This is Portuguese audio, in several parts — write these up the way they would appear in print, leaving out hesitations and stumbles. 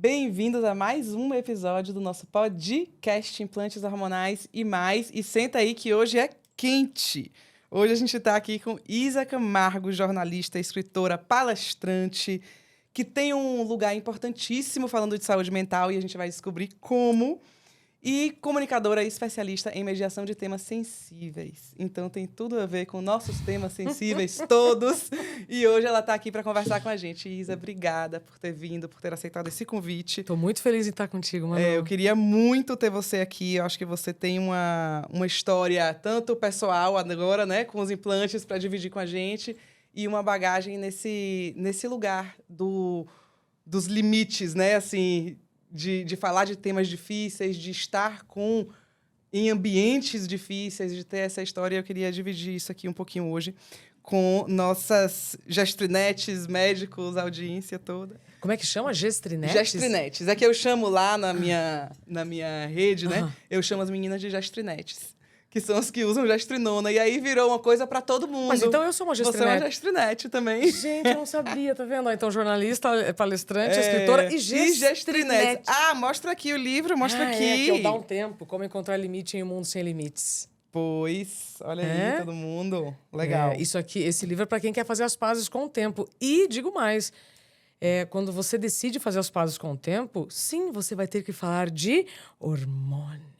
Bem-vindos a mais um episódio do nosso podcast Implantes Hormonais e Mais. E senta aí que hoje é quente. Hoje a gente está aqui com Isa Camargo, jornalista, escritora, palestrante, que tem um lugar importantíssimo falando de saúde mental e a gente vai descobrir como. E comunicadora e especialista em mediação de temas sensíveis. Então tem tudo a ver com nossos temas sensíveis todos. E hoje ela está aqui para conversar com a gente. Isa, obrigada por ter vindo, por ter aceitado esse convite. Estou muito feliz em estar contigo, Manu. Eu queria muito ter você aqui. Eu acho que você tem uma história tanto pessoal agora, né, com os implantes para dividir com a gente, e uma bagagem nesse lugar dos limites, né, assim, de falar de temas difíceis, de estar em ambientes difíceis, de ter essa história. Eu queria dividir isso aqui um pouquinho hoje com nossas gestrinetes, médicos, audiência toda. Como é que chama? Gestrinetes? Gestrinetes. É que eu chamo lá na minha rede, né? Eu chamo as meninas de gestrinetes, que são as que usam gestrinona. E aí virou uma coisa pra todo mundo. Mas então eu sou uma gestrinete. Você é uma gestrinete também. Gente, eu não sabia, tá vendo? Então, jornalista, palestrante, escritora e gestrinete. Ah, mostra aqui o livro, mostra aqui. É, que eu dá um tempo. Como encontrar limite em um mundo sem limites. Pois, olha aí, todo mundo. Legal. Isso aqui, esse livro é para quem quer fazer as pazes com o tempo. E, digo mais, quando você decide fazer as pazes com o tempo, sim, você vai ter que falar de hormônio.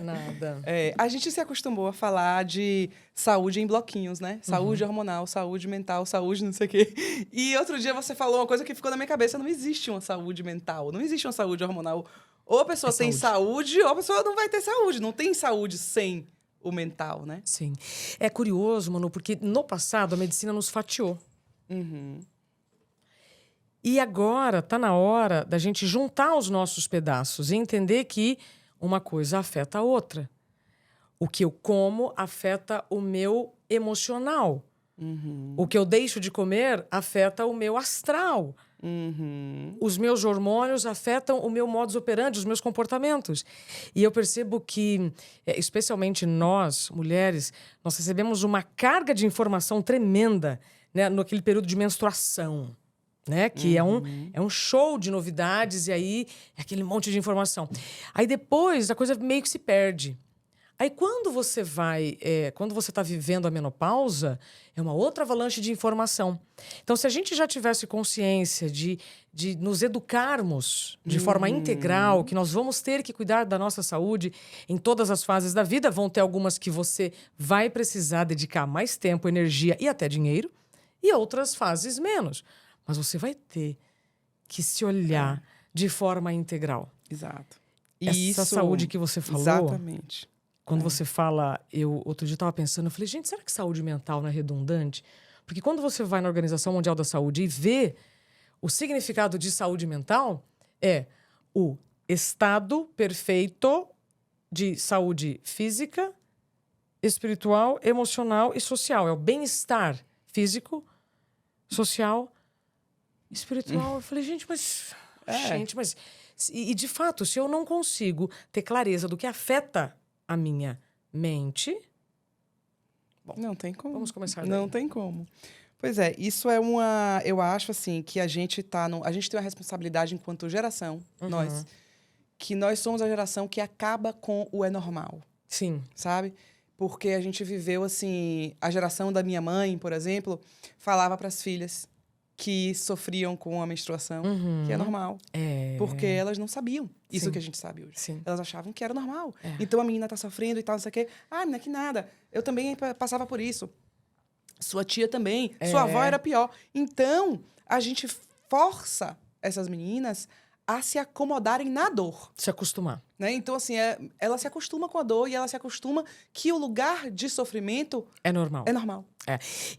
Nada. A gente se acostumou a falar de saúde em bloquinhos, né? Saúde hormonal, saúde mental, saúde não sei o quê. E outro dia você falou uma coisa que ficou na minha cabeça. Não existe uma saúde mental, não existe uma saúde hormonal. Ou a pessoa tem saúde, ou a pessoa não vai ter saúde. Não tem saúde sem o mental, né? Sim. É curioso, Manu, porque no passado a medicina nos fatiou. E agora está na hora da gente juntar os nossos pedaços e entender que uma coisa afeta a outra. O que eu como afeta o meu emocional. O que eu deixo de comer afeta o meu astral. Os meus hormônios afetam o meu modus operandi, os meus comportamentos. E eu percebo que, especialmente nós, mulheres, nós recebemos uma carga de informação tremenda, né, naquele período de menstruação. Né? Que é um show de novidades, e aí é aquele monte de informação. Aí depois a coisa meio que se perde. Aí quando você está vivendo a menopausa, é uma outra avalanche de informação. Então, se a gente já tivesse consciência de nos educarmos de forma integral, que nós vamos ter que cuidar da nossa saúde em todas as fases da vida, vão ter algumas que você vai precisar dedicar mais tempo, energia e até dinheiro, e outras fases menos. Mas você vai ter que se olhar de forma integral. Exato. Essa saúde que você falou... Exatamente. Quando você fala... Outro dia eu estava pensando, eu falei, gente, será que saúde mental não é redundante? Porque quando você vai na Organização Mundial da Saúde e vê o significado de saúde mental, é o estado perfeito de saúde física, espiritual, emocional e social. É o bem-estar físico, social, espiritual. Eu falei, gente, mas... E de fato, se eu não consigo ter clareza do que afeta a minha mente... Bom, não tem como. Vamos começar daí. Não tem como. Pois é, isso é uma... Eu acho, assim, que a gente a gente tem uma responsabilidade enquanto geração, nós, que nós somos a geração que acaba com o é normal. Sim. Sabe? Porque a gente viveu, assim... A geração da minha mãe, por exemplo, falava para as filhas que sofriam com a menstruação, que é normal. Porque elas não sabiam isso que a gente sabe hoje. Sim. Elas achavam que era normal. Então, a menina tá sofrendo e tal, não sei o quê. Ah, menina, que nada. Eu também passava por isso. Sua tia também. Sua avó era pior. Então, a gente força essas meninas a se acomodarem na dor. Se acostumar. Né? Então, assim, ela se acostuma com a dor e ela se acostuma que o lugar de sofrimento... É normal. É normal.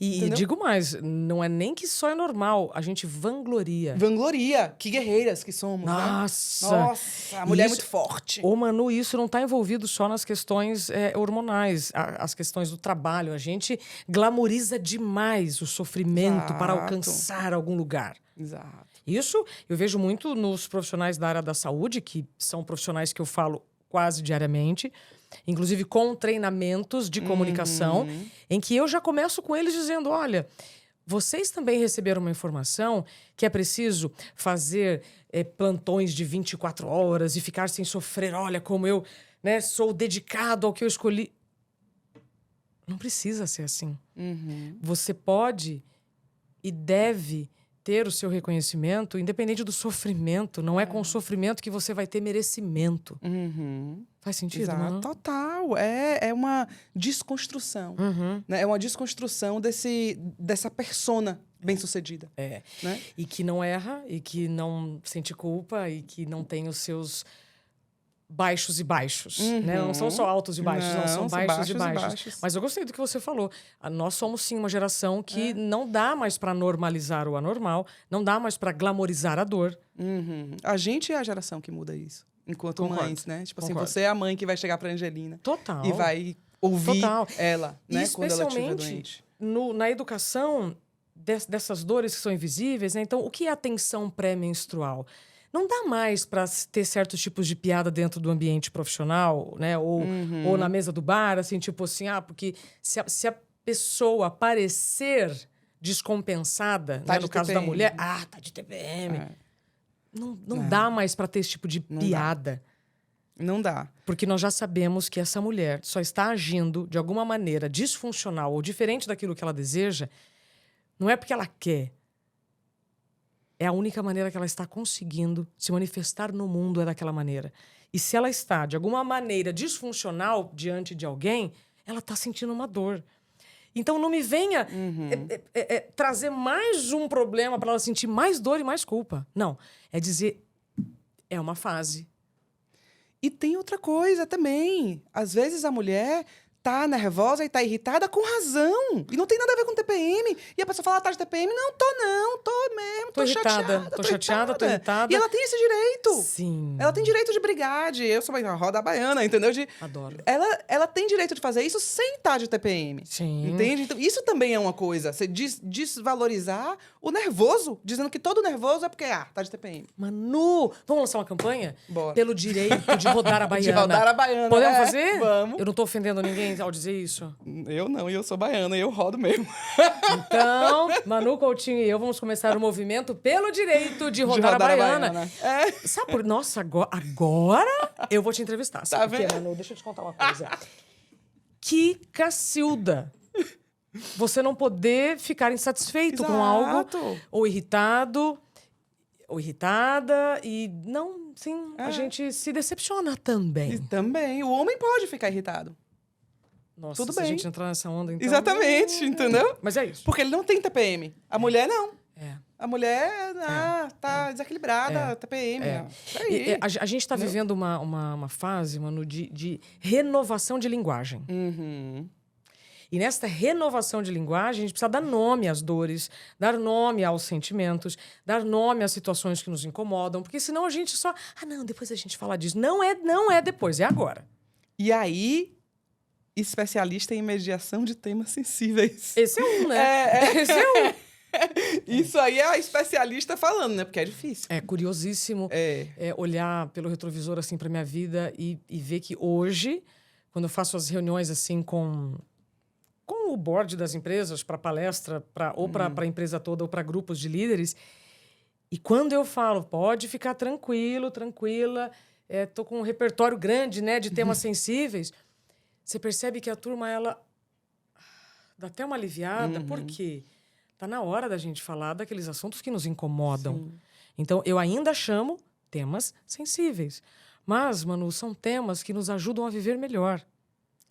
E digo mais, não é nem que só é normal, a gente vangloria. Vangloria. Que guerreiras que somos, Nossa! né? Nossa, a mulher é muito forte. Ô, Manu, isso não está envolvido só nas questões hormonais, as questões do trabalho. A gente glamoriza demais o sofrimento para alcançar algum lugar. Exato. Isso eu vejo muito nos profissionais da área da saúde, que são profissionais que eu falo quase diariamente, inclusive com treinamentos de comunicação, em que eu já começo com eles dizendo, olha, vocês também receberam uma informação que é preciso fazer plantões de 24 horas e ficar sem sofrer. Olha como eu, né, sou dedicado ao que eu escolhi. Não precisa ser assim. Você pode e deve ter o seu reconhecimento independente do sofrimento. Não é com o sofrimento que você vai ter merecimento. Faz sentido, Exato, não? total. É uma desconstrução. Né? É uma desconstrução dessa persona bem-sucedida. Né? E que não erra, e que não sente culpa, e que não tem os seus baixos e baixos. Né? Não são só altos e baixos, não, são baixos e baixos. Mas eu gostei do que você falou. Nós somos, sim, uma geração que não dá mais para normalizar o anormal, não dá mais para glamorizar a dor. A gente é a geração que muda isso. Enquanto Concordo. mães, né? Tipo assim, Concordo. você é a mãe que vai chegar pra Angelina. Total. E vai ouvir Total. ela, né? E Quando ela estiver especialmente doente. na educação dessas dores que são invisíveis, né? Então, o que é a tensão pré-menstrual? Não dá mais para ter certos tipos de piada dentro do ambiente profissional, né? Ou na mesa do bar, assim, tipo assim, porque se a pessoa parecer descompensada, Tá né? de No caso da TPM. mulher, tá de TPM. Não dá mais para ter esse tipo de piada. Não dá. Porque nós já sabemos que essa mulher só está agindo de alguma maneira disfuncional ou diferente daquilo que ela deseja, não é porque ela quer. É a única maneira que ela está conseguindo se manifestar no mundo é daquela maneira. E se ela está, de alguma maneira, disfuncional diante de alguém, ela está sentindo uma dor. Então, não me venha trazer mais um problema para ela sentir mais dor e mais culpa. Não. É dizer, é uma fase. E tem outra coisa também. Às vezes a mulher tá nervosa e tá irritada com razão. E não tem nada a ver com TPM. E a pessoa fala, tá de TPM? Não, tô mesmo, tô irritada. chateada. Tô irritada. E ela tem esse direito. Sim. Ela tem direito de brigar, eu sou uma roda baiana, entendeu? Adoro. Ela tem direito de fazer isso sem estar de TPM. Sim. Entende? Então, isso também é uma coisa. Você desvalorizar o nervoso, dizendo que todo nervoso é porque, tá de TPM. Manu, vamos lançar uma campanha? Bora. Pelo direito de rodar a baiana. De rodar a baiana. Podemos fazer? Vamos. Eu não tô ofendendo ninguém ao dizer isso. Eu não, e eu sou baiana, e eu rodo mesmo. Então, Manu Coutinho e eu vamos começar o movimento pelo direito de rodar a baiana. Sabe por... Nossa, agora eu vou te entrevistar. Sabe por quê, Manu? Deixa eu te contar uma coisa. Que cacilda. Você não poder ficar insatisfeito com algo, ou irritado, ou irritada, e não, sim, a gente se decepciona também. E também. O homem pode ficar irritado. Nossa, Tudo se bem. a gente entrar nessa onda, então... Exatamente, entendeu? Mas é isso. Porque ele não tem TPM. A mulher não. A mulher tá desequilibrada, TPM. A gente está vivendo uma fase, Manu, de renovação de linguagem. E nesta renovação de linguagem, a gente precisa dar nome às dores, dar nome aos sentimentos, dar nome às situações que nos incomodam, porque senão a gente só... não, depois a gente fala disso. Não é depois, é agora. E aí, especialista em mediação de temas sensíveis. Esse é um, né? Esse é um. Isso aí é a especialista falando, né? Porque é difícil. É curiosíssimo olhar pelo retrovisor assim para minha vida e ver que hoje, quando eu faço as reuniões assim com o board das empresas, para palestra, ou para a empresa toda, ou para grupos de líderes, e quando eu falo, pode ficar tranquilo, tranquila, tô com um repertório grande, né, de temas sensíveis, você percebe que a turma, ela dá até uma aliviada, porque tá na hora da gente falar daqueles assuntos que nos incomodam. Sim. Então, eu ainda chamo temas sensíveis. Mas, Manu, são temas que nos ajudam a viver melhor.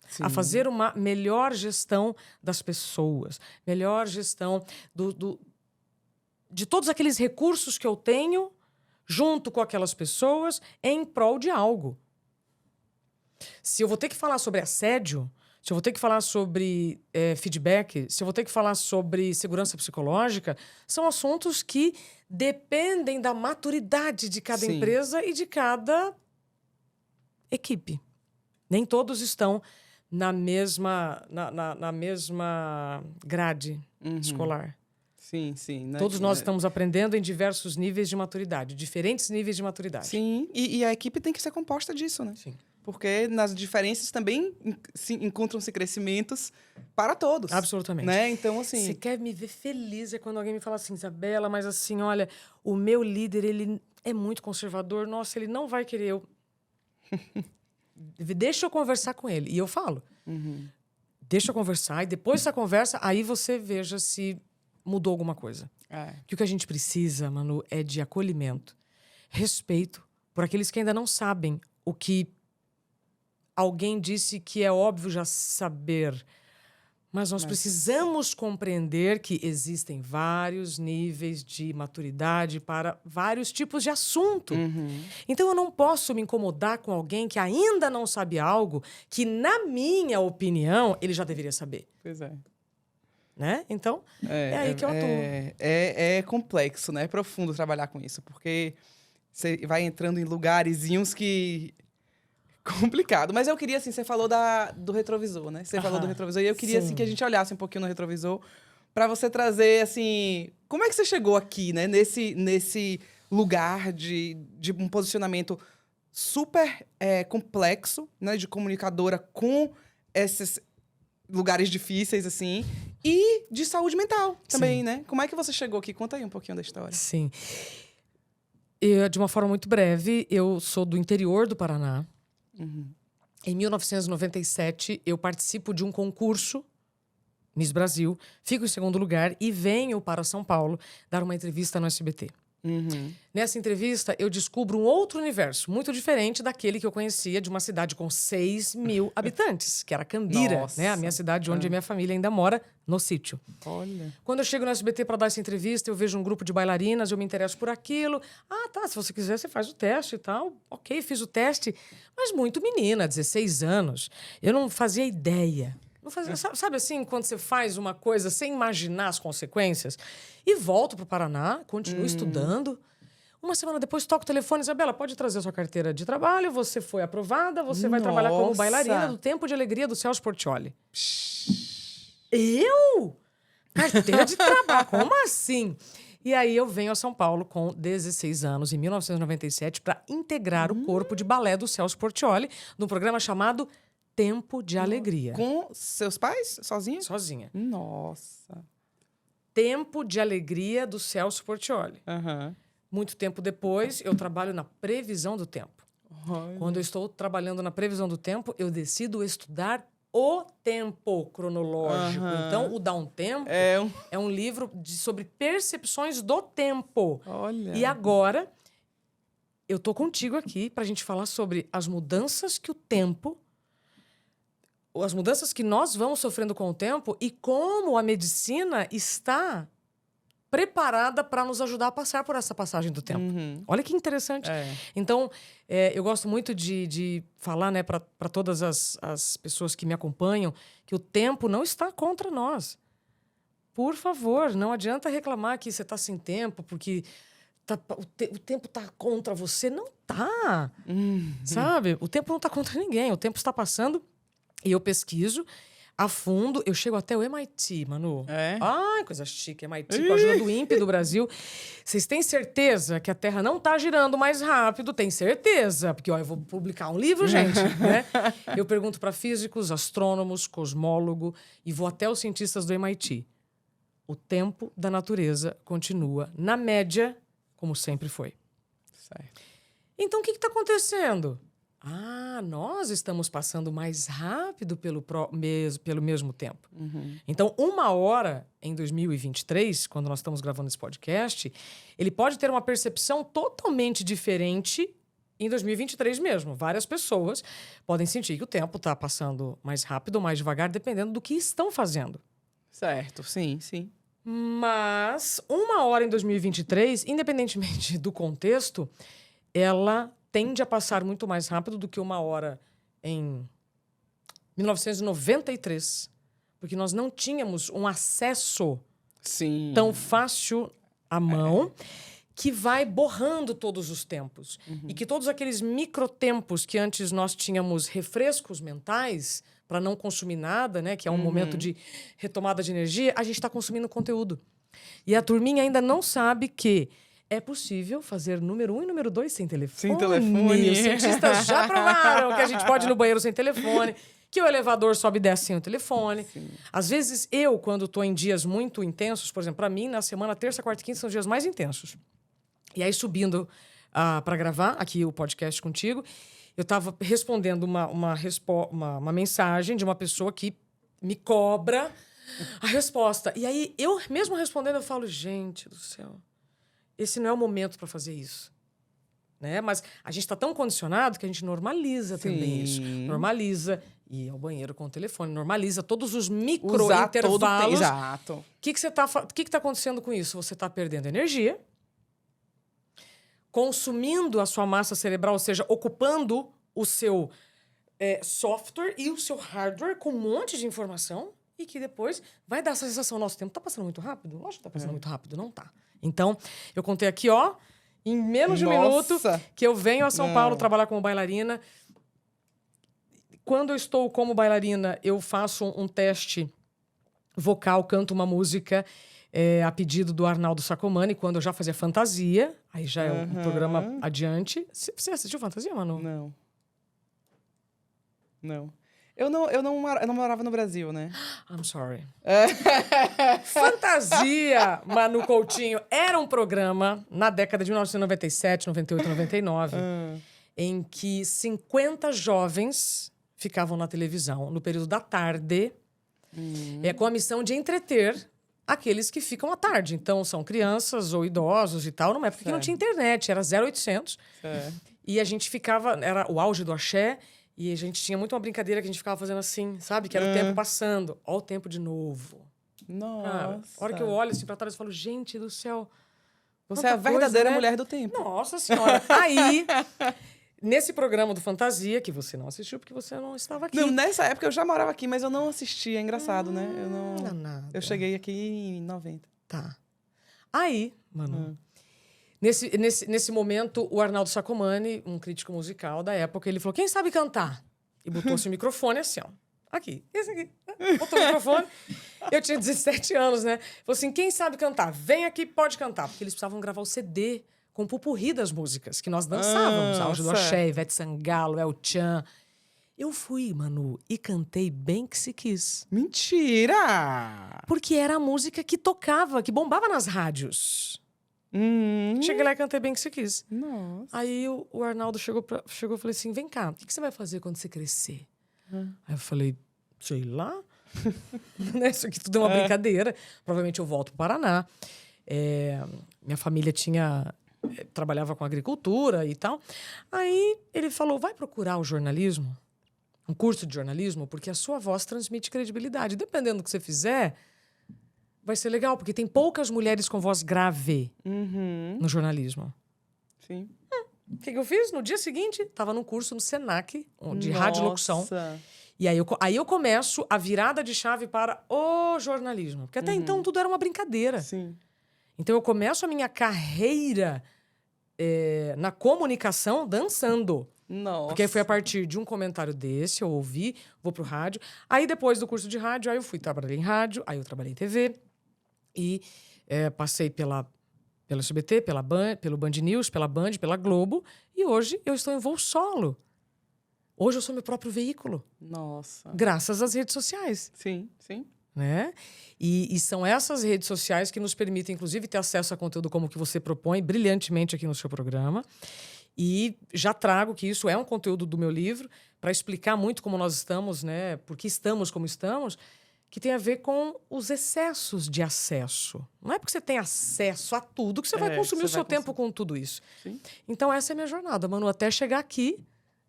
Sim. A fazer uma melhor gestão das pessoas, melhor gestão de todos aqueles recursos que eu tenho junto com aquelas pessoas em prol de algo. Se eu vou ter que falar sobre assédio, se eu vou ter que falar sobre feedback, se eu vou ter que falar sobre segurança psicológica, são assuntos que dependem da maturidade de cada empresa e de cada equipe. Nem todos estão na mesma grade escolar. Sim, sim. Né? Todos nós estamos aprendendo em diversos níveis de maturidade, diferentes níveis de maturidade. Sim, e a equipe tem que ser composta disso, né? Sim. porque nas diferenças também encontram-se crescimentos para todos. Absolutamente. Né? Então, assim... Você quer me ver feliz é quando alguém me fala assim, Isabela, mas assim, olha, o meu líder, ele é muito conservador, nossa, ele não vai querer eu... Deixa eu conversar com ele. E eu falo, deixa eu conversar, e depois dessa conversa, aí você veja se mudou alguma coisa. Que o que a gente precisa, Manu, é de acolhimento, respeito por aqueles que ainda não sabem o que alguém disse que é óbvio já saber. Mas nós precisamos compreender que existem vários níveis de maturidade para vários tipos de assunto. Então, eu não posso me incomodar com alguém que ainda não sabe algo que, na minha opinião, ele já deveria saber. Pois é. Né? Então, é aí que eu atuo. É complexo, né? É profundo trabalhar com isso, porque você vai entrando em lugarzinhos que... Complicado. Mas eu queria, assim, você falou do retrovisor, né? Você falou do retrovisor. E eu queria, assim, que a gente olhasse um pouquinho no retrovisor para você trazer, assim... Como é que você chegou aqui, né? Nesse lugar de um posicionamento super complexo, né? De comunicadora com esses lugares difíceis, assim. E de saúde mental também, né? Como é que você chegou aqui? Conta aí um pouquinho da história. Sim. De uma forma muito breve, eu sou do interior do Paraná. Em 1997, eu participo de um concurso, Miss Brasil, fico em segundo lugar e venho para São Paulo dar uma entrevista no SBT. Nessa entrevista, eu descubro um outro universo, muito diferente daquele que eu conhecia de uma cidade com 6 mil habitantes, que era Cambira, né? A minha cidade onde a minha família ainda mora, no sítio. Olha. Quando eu chego no SBT para dar essa entrevista, eu vejo um grupo de bailarinas, eu me interesso por aquilo. Ah, tá, se você quiser, você faz o teste e tal. Ok, fiz o teste. Mas muito menina, 16 anos. Eu não fazia ideia. Não fazia, sabe assim, quando você faz uma coisa sem imaginar as consequências? E volto para o Paraná, continuo estudando. Uma semana depois, toco o telefone. Isabela, pode trazer a sua carteira de trabalho. Você foi aprovada, você vai trabalhar como bailarina do Tempo de Alegria do Celso Portiolli. Eu? Carteira de trabalho? Como assim? E aí eu venho a São Paulo com 16 anos, em 1997, para integrar o corpo de balé do Celso Portiolli, num programa chamado Tempo de Alegria. Com seus pais? Sozinha? Sozinha. Nossa. Tempo de Alegria do Celso Portiolli. Muito tempo depois, eu trabalho na previsão do tempo. Quando eu estou trabalhando na previsão do tempo, eu decido estudar o tempo cronológico. Então, o Dá um Tempo é um livro sobre percepções do tempo. Olha. E agora, eu tô contigo aqui para a gente falar sobre as mudanças que o tempo... As mudanças que nós vamos sofrendo com o tempo e como a medicina está preparada para nos ajudar a passar por essa passagem do tempo. Olha que interessante. Então, eu gosto muito de falar, né, para todas as pessoas que me acompanham que o tempo não está contra nós. Por favor, não adianta reclamar que você está sem tempo, porque o tempo está contra você. Não está. Sabe? O tempo não está contra ninguém. O tempo está passando e eu pesquiso a fundo. Eu chego até o MIT, Manu. Ai, coisa chique. MIT, com a ajuda do INPE do Brasil. Vocês têm certeza que a Terra não está girando mais rápido? Tem certeza. Porque, ó, eu vou publicar um livro, gente. Né? Eu pergunto para físicos, astrônomos, cosmólogos e vou até os cientistas do MIT. O tempo da natureza continua, na média, como sempre foi. Certo. Então, o que está acontecendo? Nós estamos passando mais rápido pelo mesmo tempo. Então, 1 hora em 2023, quando nós estamos gravando esse podcast, ele pode ter uma percepção totalmente diferente em 2023 mesmo. Várias pessoas podem sentir que o tempo está passando mais rápido ou mais devagar, dependendo do que estão fazendo. Certo, sim. Mas 1 hora em 2023, independentemente do contexto, ela tende a passar muito mais rápido do que 1 hora em 1993, porque nós não tínhamos um acesso tão fácil à mão que vai borrando todos os tempos. E que todos aqueles microtempos que antes nós tínhamos refrescos mentais para não consumir nada, né, que é um momento de retomada de energia, a gente está consumindo conteúdo. E a turminha ainda não sabe que É possível fazer número 1 e número 2 sem telefone. Sem telefone. Os cientistas já provaram que a gente pode ir no banheiro sem telefone, que o elevador sobe e desce sem o telefone. Sim. Às vezes, quando estou em dias muito intensos, por exemplo, para mim, na semana, terça, quarta e quinta são os dias mais intensos. E aí, subindo para gravar aqui o podcast contigo, eu estava respondendo uma mensagem de uma pessoa que me cobra a resposta. E aí, eu mesmo respondendo, eu falo, gente do céu, esse não é o momento para fazer isso. Né? Mas a gente está tão condicionado que a gente normaliza também isso. Normaliza ir ao banheiro com o telefone, normaliza todos os micro-intervalos. Exato. O que tá acontecendo com isso? Você está perdendo energia, consumindo a sua massa cerebral, ou seja, ocupando o seu software e o seu hardware com um monte de informação e que depois vai dar essa sensação, nosso tempo está passando muito rápido? Lógico que está passando muito rápido, não tá. Então, eu contei aqui, em menos de um minuto, que eu venho a São Paulo trabalhar como bailarina. Quando eu estou como bailarina, eu faço um teste vocal, canto uma música a pedido do Arnaldo Sacomani, quando eu já fazia Fantasia. Aí já é um programa adiante. Você assistiu Fantasia, Manu? Não. Eu não morava no Brasil, né? I'm sorry. Fantasia, Manu Coutinho, era um programa na década de 1997, 98, 99, em que 50 jovens ficavam na televisão no período da tarde, com a missão de entreter aqueles que ficam à tarde. Então, são crianças ou idosos e tal, numa época que não tinha internet, era 0800. E a gente ficava, era o auge do axé, e a gente tinha muito uma brincadeira que a gente ficava fazendo assim, sabe? Que era o tempo passando. Ó o tempo de novo. Nossa. Cara, a hora que eu olho assim pra trás, eu falo, gente do céu. Você é a verdadeira coisa, né? mulher do tempo. Nossa Senhora. Aí, nesse programa do Fantasia, que você não assistiu porque você não estava aqui. Não, nessa época eu já morava aqui, mas eu não assisti. É engraçado, né? Eu não... nada. Eu cheguei aqui em 90. Tá. Aí, mano... Nesse momento, o Arnaldo Sacomani, um crítico musical da época, ele falou, quem sabe cantar? E botou-se o microfone assim, Aqui, esse aqui. Botou o microfone. Eu tinha 17 anos, né? Falou assim, quem sabe cantar? Vem aqui, pode cantar. Porque eles precisavam gravar o CD com o pupurri das músicas que nós dançávamos. Auge do Axé, Ivete Sangalo, El Chan. Eu fui, Manu, e cantei Bem Que Se Quis. Mentira! Porque era a música que tocava, que bombava nas rádios. Cheguei lá e cantei Bem Que Se Quis. Nossa. Aí o Arnaldo chegou e falou assim, vem cá, o que você vai fazer quando você crescer? Aí eu falei, sei lá. Isso aqui tudo é uma brincadeira. Provavelmente eu volto para o Paraná. Minha família trabalhava com agricultura e tal. Aí ele falou, vai procurar o jornalismo, um curso de jornalismo, porque a sua voz transmite credibilidade. Dependendo do que você fizer... vai ser legal, porque tem poucas mulheres com voz grave no jornalismo. Sim. O que eu fiz? No dia seguinte, estava num curso no Senac, de radiolocução. E aí eu começo a virada de chave para o jornalismo. Porque até então tudo era uma brincadeira. Sim. Então eu começo a minha carreira na comunicação dançando. Nossa. Porque aí foi a partir de um comentário desse, eu ouvi, vou pro rádio. Aí depois do curso de rádio, aí eu trabalhei em rádio, aí eu trabalhei em TV. E passei pelo SBT, pelo Band News, pela Band, pela Globo. E hoje eu estou em voo solo. Hoje eu sou meu próprio veículo. Nossa. Graças às redes sociais. Sim, sim. Né? E são essas redes sociais que nos permitem, inclusive, ter acesso a conteúdo como o que você propõe brilhantemente aqui no seu programa. E já trago que isso é um conteúdo do meu livro para explicar muito como nós estamos, né? Por que estamos como estamos, que tem a ver com os excessos de acesso. Não é porque você tem acesso a tudo que você vai consumir o seu tempo com tudo isso. Sim. Então, essa é a minha jornada, Manu, até chegar aqui,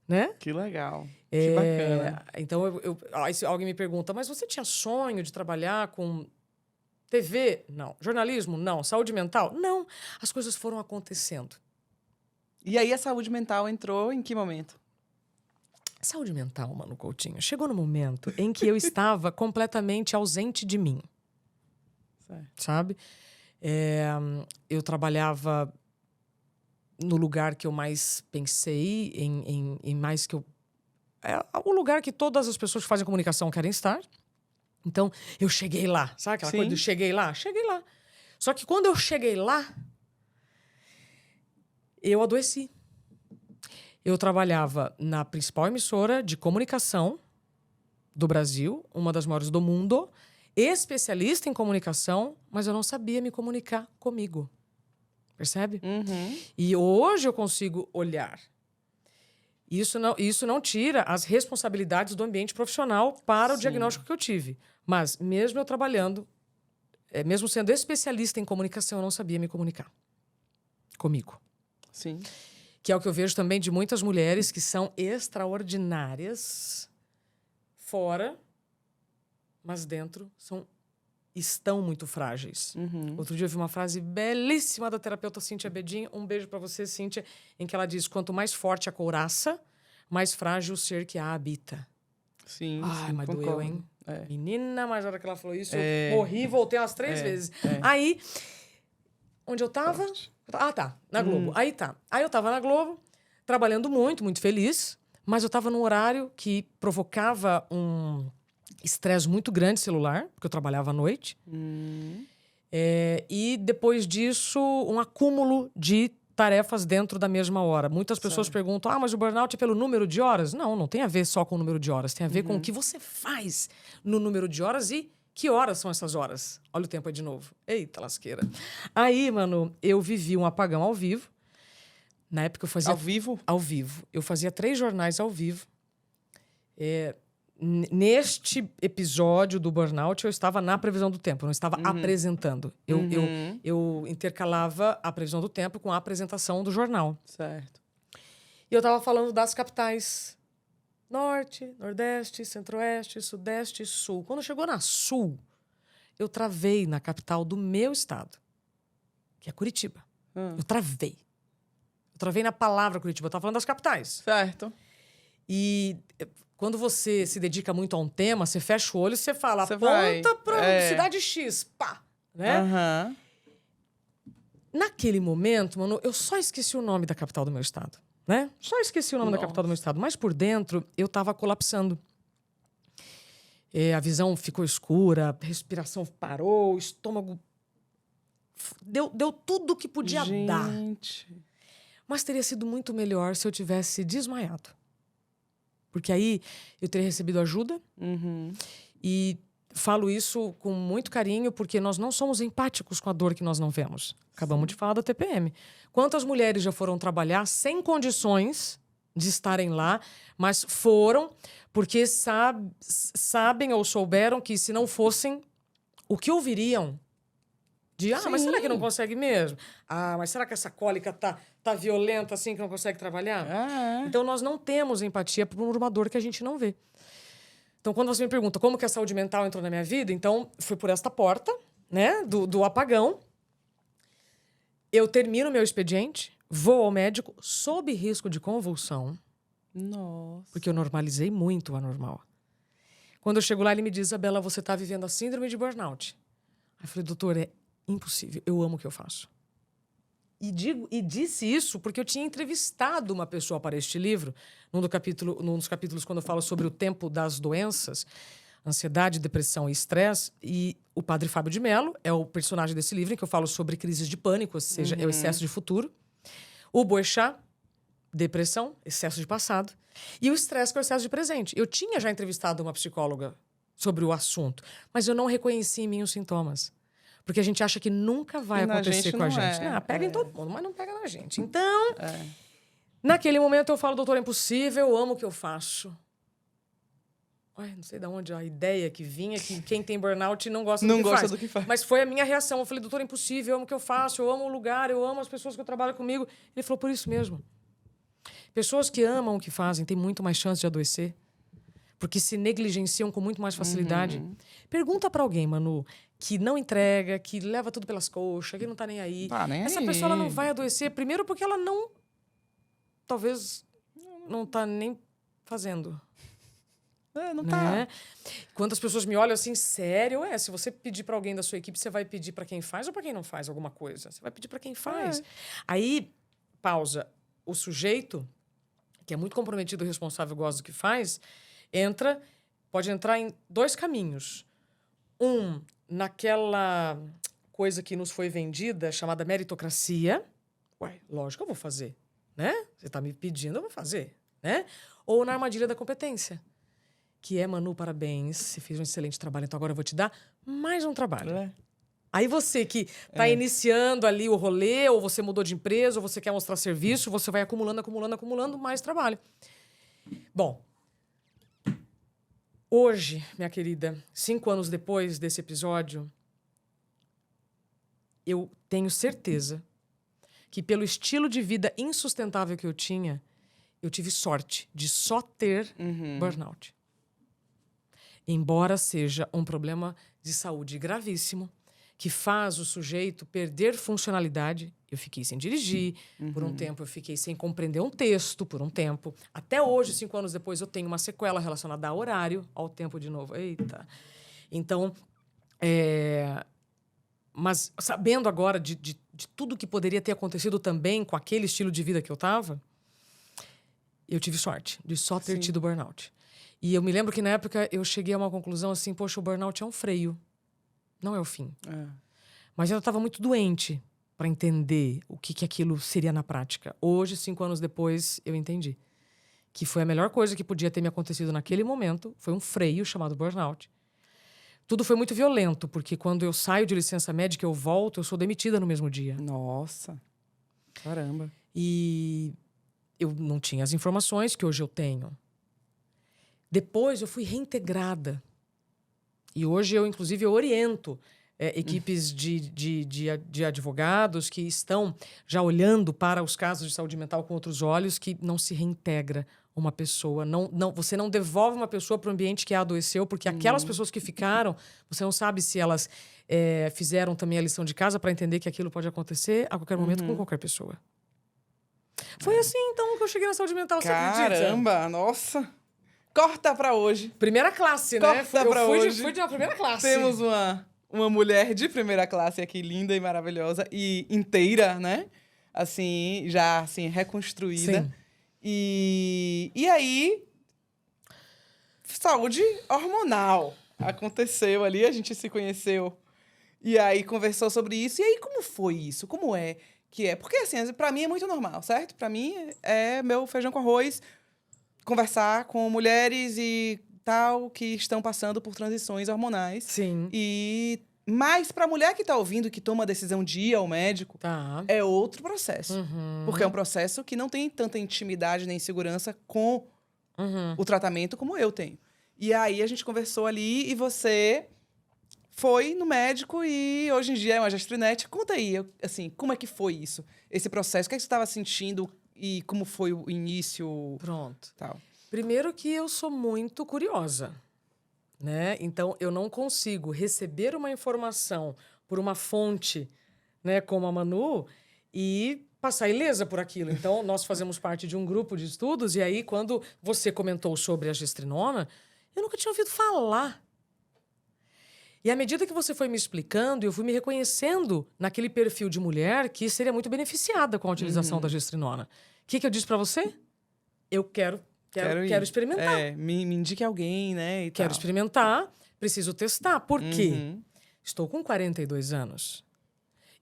né? Que legal. Que bacana. Então, se alguém me pergunta, mas você tinha sonho de trabalhar com TV? Não. Jornalismo? Não. Saúde mental? Não. As coisas foram acontecendo. E aí a saúde mental entrou em que momento? Saúde mental, Manu Coutinho, chegou no momento em que eu estava completamente ausente de mim. Certo. Sabe? Eu trabalhava no lugar que eu mais pensei, em mais que eu... É o lugar que todas as pessoas que fazem comunicação querem estar. Então, eu cheguei lá. Sabe aquela coisa de cheguei lá? Cheguei lá. Só que quando eu cheguei lá, Eu adoeci. Eu trabalhava na principal emissora de comunicação do Brasil, uma das maiores do mundo, especialista em comunicação, mas eu não sabia me comunicar comigo. Percebe? Uhum. E hoje eu consigo olhar. Isso não tira as responsabilidades do ambiente profissional para o Sim. diagnóstico que eu tive. Mas mesmo eu trabalhando, mesmo sendo especialista em comunicação, eu não sabia me comunicar comigo. Sim. Que é o que eu vejo também de muitas mulheres que são extraordinárias fora, mas dentro estão muito frágeis. Uhum. Outro dia eu vi uma frase belíssima da terapeuta Cíntia Bedin, um beijo para você, Cíntia, em que ela diz: quanto mais forte a couraça, mais frágil o ser que a habita. Sim, Ai, sim, mas concordo. doeu, hein? É. Menina, mas na hora que ela falou isso, eu morri e voltei umas 3 vezes. É. Aí, onde eu tava? Forte. Ah, tá, na Globo. Aí tá. Aí eu tava na Globo, trabalhando muito, muito feliz, mas eu tava num horário que provocava um estresse muito grande celular, porque eu trabalhava à noite. E depois disso, um acúmulo de tarefas dentro da mesma hora. Muitas pessoas perguntam: mas o burnout é pelo número de horas? Não, não tem a ver só com o número de horas. Tem a ver com o que você faz no número de horas e que horas são essas horas. Olha o tempo aí de novo. Eita, lasqueira. Aí, mano, eu vivi um apagão ao vivo. Na época eu fazia... Ao vivo? Ao vivo. Eu fazia 3 jornais ao vivo. Neste episódio do burnout, eu estava na previsão do tempo, eu não estava apresentando. Eu intercalava a previsão do tempo com a apresentação do jornal. Certo. E eu estava falando das capitais. Norte, Nordeste, Centro-Oeste, Sudeste e Sul. Quando chegou na Sul, eu travei na capital do meu estado, que é Curitiba. Eu travei. Eu travei na palavra Curitiba. Eu estava falando das capitais. Certo. E quando você se dedica muito a um tema, você fecha o olho e você fala, Você vai. aponta pra cidade X, pá, né? Aham. Naquele momento, mano, eu só esqueci o nome da capital do meu estado, né? Só esqueci o nome da capital do meu estado. Mas por dentro, eu tava colapsando. A visão ficou escura, a respiração parou, o estômago... Deu tudo o que podia dar. Gente. Mas teria sido muito melhor se eu tivesse desmaiado. Porque aí eu teria recebido ajuda. E falo isso com muito carinho, porque nós não somos empáticos com a dor que nós não vemos. Acabamos de falar da TPM. Quantas mulheres já foram trabalhar sem condições de estarem lá, mas foram porque sabem ou souberam que se não fossem, o que ouviriam? Mas será que não consegue mesmo? Mas será que essa cólica tá violenta assim que não consegue trabalhar? Então, nós não temos empatia por uma dor que a gente não vê. Então, quando você me pergunta como que a saúde mental entrou na minha vida, então, foi por esta porta, né, do apagão. Eu termino meu expediente, vou ao médico, sob risco de convulsão. Nossa. Porque eu normalizei muito o anormal. Quando eu chego lá, ele me diz: Isabela, você tá vivendo a síndrome de burnout. Aí eu falei: doutor, é impossível, eu amo o que eu faço. E disse isso porque eu tinha entrevistado uma pessoa para este livro, num dos capítulos quando eu falo sobre o tempo das doenças, ansiedade, depressão e estresse, e o padre Fábio de Mello é o personagem desse livro em que eu falo sobre crises de pânico, ou seja, é o excesso de futuro. O Boechat, depressão, excesso de passado, e o estresse, que é o excesso de presente. Eu tinha já entrevistado uma psicóloga sobre o assunto, mas eu não reconheci em mim os sintomas. Porque a gente acha que nunca vai acontecer com a gente. Não, pega em todo mundo, mas não pega na gente. Então, naquele momento eu falo: doutor, é impossível, eu amo o que eu faço. Não sei de onde a ideia que vinha, que quem tem burnout não gosta do que faz. Mas foi a minha reação. Eu falei: doutor, é impossível, eu amo o que eu faço, eu amo o lugar, eu amo as pessoas que eu trabalho comigo. Ele falou: por isso mesmo. Pessoas que amam o que fazem têm muito mais chance de adoecer. Porque se negligenciam com muito mais facilidade. Pergunta pra alguém, Manu, que não entrega, que leva tudo pelas coxas, que não tá nem aí. Essa pessoa ela não vai adoecer, primeiro porque ela não... Talvez não tá nem fazendo. Não tá. Né? Quantas pessoas me olham assim, sério? Se você pedir pra alguém da sua equipe, você vai pedir pra quem faz ou pra quem não faz alguma coisa? Você vai pedir pra quem faz. Aí, pausa. O sujeito, que é muito comprometido e responsável, gosta do que faz, pode entrar em 2 caminhos. Naquela coisa que nos foi vendida, chamada meritocracia, Ué, lógico que eu vou fazer, né? Você tá me pedindo, eu vou fazer, né? Ou na armadilha da competência, que é, Manu, parabéns, você fez um excelente trabalho, então agora eu vou te dar mais um trabalho. É. Aí você que tá iniciando ali o rolê, ou você mudou de empresa, ou você quer mostrar serviço, você vai acumulando mais trabalho. Bom, hoje, minha querida, 5 anos depois desse episódio, eu tenho certeza que pelo estilo de vida insustentável que eu tinha, eu tive sorte de só ter burnout. Embora seja um problema de saúde gravíssimo, que faz o sujeito perder funcionalidade. Eu fiquei sem dirigir, por um tempo eu fiquei sem compreender um texto, por um tempo. Até hoje, 5 anos depois, eu tenho uma sequela relacionada ao horário, ao tempo de novo. Eita! Então, mas sabendo agora de tudo que poderia ter acontecido também com aquele estilo de vida que eu estava, eu tive sorte de só ter tido burnout. E eu me lembro que, na época, eu cheguei a uma conclusão assim, poxa, o burnout é um freio, não é o fim. Mas eu estava muito doente para entender o que aquilo seria na prática. Hoje, 5 anos depois, eu entendi que foi a melhor coisa que podia ter me acontecido naquele momento, foi um freio chamado burnout. Tudo foi muito violento, porque quando eu saio de licença médica, eu volto, eu sou demitida no mesmo dia. Nossa, caramba. E eu não tinha as informações que hoje eu tenho. Depois eu fui reintegrada. E hoje eu, inclusive, eu oriento equipes de advogados que estão já olhando para os casos de saúde mental com outros olhos, que não se reintegra uma pessoa. Você não devolve uma pessoa para o ambiente que a adoeceu, porque aquelas pessoas que ficaram, você não sabe se elas fizeram também a lição de casa para entender que aquilo pode acontecer a qualquer momento com qualquer pessoa. Foi assim, então, que eu cheguei na saúde mental, você acredita? Caramba, nossa. Corta pra hoje. Primeira classe, né? Corta pra hoje. Fui de uma primeira classe. Temos uma mulher de primeira classe aqui, linda e maravilhosa, e inteira, né? Assim, já assim, reconstruída. Sim. E aí, saúde hormonal. Aconteceu ali, a gente se conheceu. E aí, conversou sobre isso. E aí, como foi isso? Como é que é? Porque, assim, pra mim é muito normal, certo? Pra mim é meu feijão com arroz conversar com mulheres e tal que estão passando por transições hormonais. Sim. Mas para a mulher que está ouvindo, que toma a decisão de ir ao médico, é outro processo. Porque é um processo que não tem tanta intimidade nem segurança com o tratamento como eu tenho. E aí a gente conversou ali e você foi no médico e hoje em dia é uma gastrinete. Conta aí, assim, como é que foi isso? Esse processo, o que é que você estava sentindo e como foi o início? Pronto. Tal. Primeiro que eu sou muito curiosa, né? Então, eu não consigo receber uma informação por uma fonte, né, como a Manu, e passar ilesa por aquilo. Então, nós fazemos parte de um grupo de estudos, e aí, quando você comentou sobre a gestrinona, eu nunca tinha ouvido falar. E à medida que você foi me explicando, eu fui me reconhecendo naquele perfil de mulher que seria muito beneficiada com a utilização da gestrinona. O que eu disse para você? Eu quero experimentar. Me indique alguém, né? Quero experimentar, preciso testar. Por quê? Estou com 42 anos.